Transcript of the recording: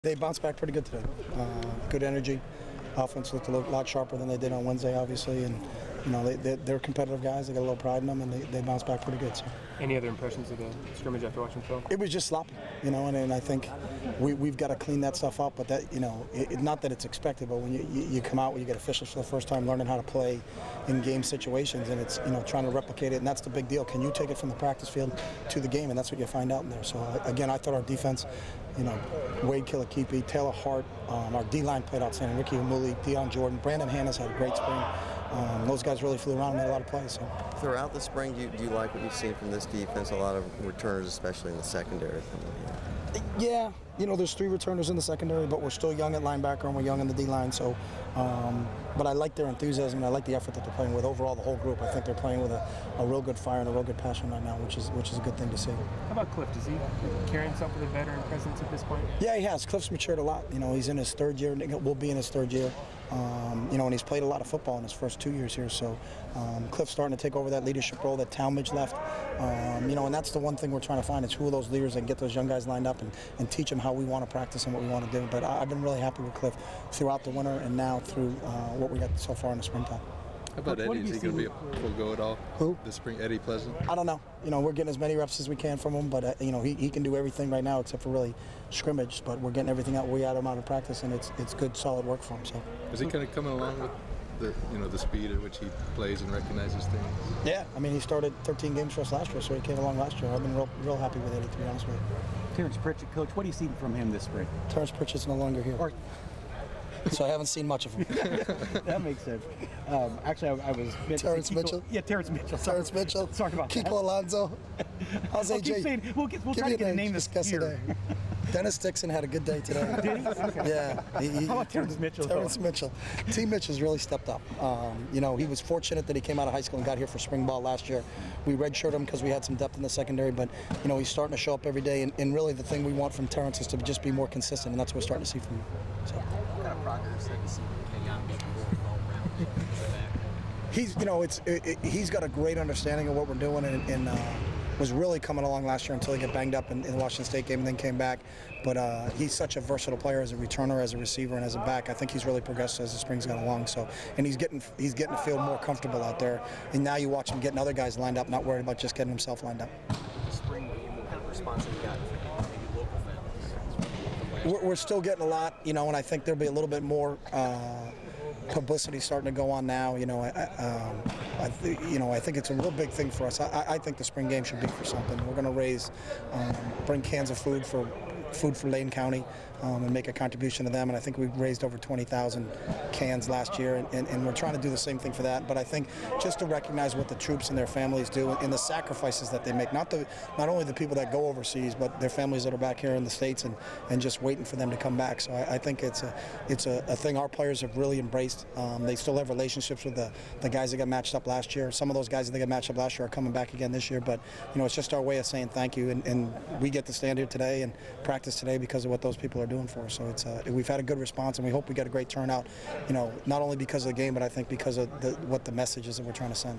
They bounced back pretty good today. Good energy. Offense looked a lot sharper than they did on Wednesday, obviously, and they're competitive guys. They got a little pride in them, and they bounced back pretty good. So. Any other impressions of the scrimmage after watching film? It was just sloppy, and I think we've got to clean that stuff up. But that, not that it's expected, but when you come out, when you get officials for the first time, learning how to play in game situations, and it's trying to replicate it, and that's the big deal. Can you take it from the practice field to the game? And that's what you find out in there. So again, I thought our defense, Wade Kilakipi, Taylor Hart, our D-line played outstanding. Ricky Umuli, Deion Jordan, Brandon Hanna's had a great spring. Those guys really flew around and made a lot of plays. So. Throughout the spring, do you like what you've seen from this defense? A lot of returners, especially in the secondary. Yeah, there's 3 returners in the secondary, but we're still young at linebacker and we're young in the D-line. So, but I like their enthusiasm and I like the effort that they're playing with. Overall, the whole group, I think they're playing with a real good fire and a real good passion right now, which is a good thing to see. How about Cliff? Does he carry himself with a veteran presence at this point? Yeah, he has. Cliff's matured a lot. He's in his 3rd year. Will be in his 3rd year. And he's played a lot of football in his first 2 years here. So Cliff's starting to take over that leadership role that Talmadge left. And that's the one thing we're trying to find is who are those leaders and get those young guys lined up and teach them how we want to practice and what we want to do. But I've been really happy with Cliff throughout the winter and now through what we got so far in the springtime. How about Eddie? Is he going to be a full go at all? Who? The spring, Eddie Pleasant? I don't know. We're getting as many reps as we can from him, but he can do everything right now except for really scrimmage. But we're getting everything out we had him out of practice, and it's good, solid work for him. So. Is he kind of coming along with the speed at which he plays and recognizes things? Yeah, he started 13 games for us last year, so he came along last year. I've been real happy with Eddie, to be honest with you. Terrence Pritchett, Coach, what do you see from him this spring? Terrence Pritchett's no longer here. So I haven't seen much of him. That makes sense. Actually, I was... Terrence Mitchell? Yeah, Terrence Mitchell. Terrence Mitchell? Sorry about that. Kiko Alonso? How's AJ? Keep saying, we'll try to get a name this year. Dennis Dixon had a good day today. Did he? Okay. Yeah. How about Terrence Mitchell? Terrence Mitchell. T. Mitchell's really stepped up. He was fortunate that he came out of high school and got here for spring ball last year. We redshirted him because we had some depth in the secondary, but he's starting to show up every day. And really the thing we want from Terrence is to just be more consistent, and that's what we're starting to see from him. So. What kind of progress have you seen from Kenyon making all around? He's got a great understanding of what we're doing and was really coming along last year until he got banged up in the Washington State game and then came back. But he's such a versatile player as a returner, as a receiver, and as a back. I think he's really progressed as the spring's gone along. So, and he's getting to feel more comfortable out there. And now you watch him getting other guys lined up, not worried about just getting himself lined up. The spring game, what kind of response have you gotten from maybe local families? We're still getting a lot, and I think there'll be a little bit more publicity starting to go on now. I think it's a real big thing for us. I think the spring game should be for something. We're going to bring cans of food for Lane County and make a contribution to them. And I think we've raised over 20,000 cans last year, and we're trying to do the same thing for that. But I think just to recognize what the troops and their families do and the sacrifices that they make, not only the people that go overseas, but their families that are back here in the States and just waiting for them to come back. So I think it's a thing our players have really embraced. They still have relationships with the guys that got matched up last year. Some of those guys that got matched up last year are coming back again this year. But it's just our way of saying thank you, and we get to stand here today and practice today because of what those people are doing for us. So we've had a good response, and we hope we get a great turnout. Not only because of the game, but I think because of what the message is that we're trying to send.